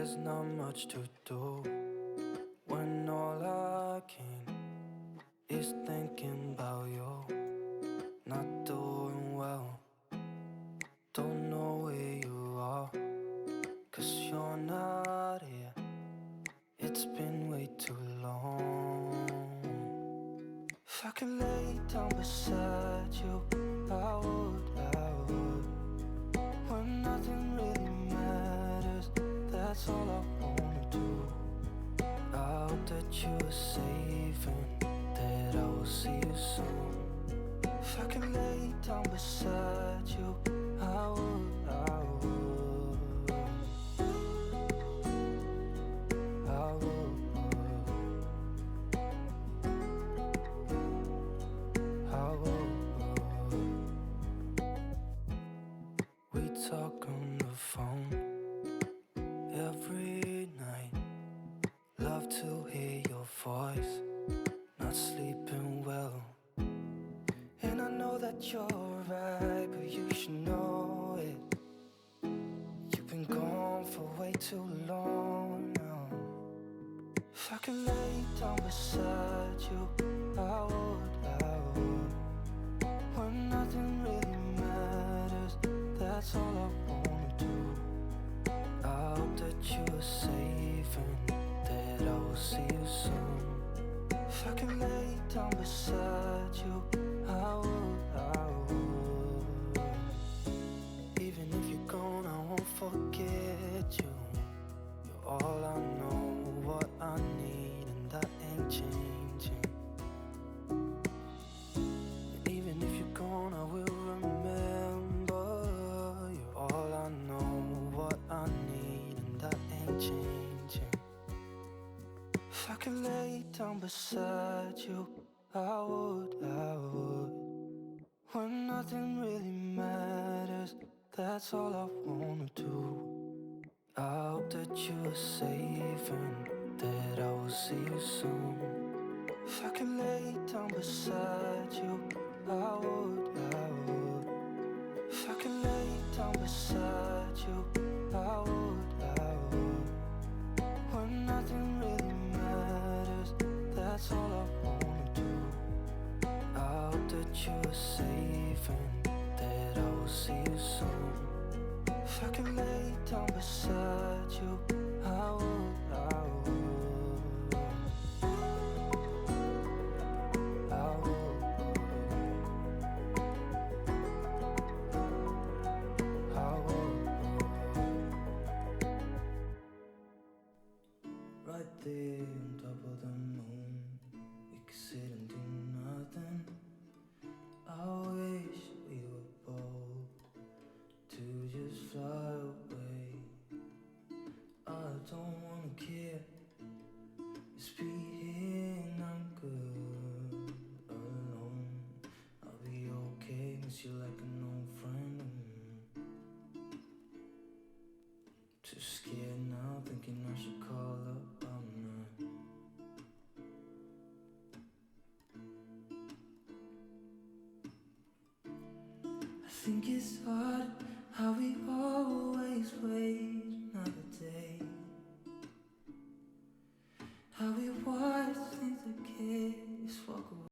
There's not much to do when all I can is thinking about you. Not doing well, don't know where you are, 'cause you're not here. It's been way too long. If I could lay down beside you, I would, when nothing really matters, that's all I wanna do. I hope that you are safe and that I will see you soon. If I could lay down beside you, I would, I would, I would, I would. We talk on the phone every night. Love to hear your voice, not sleeping well. And I know that you're right, but you should know it. You've been gone for way too long now. If I could lay down beside you, I would, when nothing really matters, that's all I wanna do. I hope that you are safe and that I will see you soon. If I could lay down beside you, I would, I would. Even if you're gone, I won't forget you. You're all I know, what I need, and that ain't changing. And even if you're gone, I will remember. You're all I know, what I need, and that ain't changing. If I could lay down beside you, I would, when nothing really matters, that's all I wanna do. I hope that you are safe and that I will see you soon. If I could lay down beside you, I would, if I could lay down beside you, I would, when nothing really matters, that's all I wanna do. I hope that you are safe and that I will see you soon. If I could lay down beside you, I would, I would, I would, I would. Right there on top of the moon, we could sit and do nothing. I wish we were bold to just fly away. I don't wanna care, just be here and I'm good alone. I'll be okay, miss you like an old friend. Too scared now, thinking I should call up, I'm not. I think it's hard how we always wait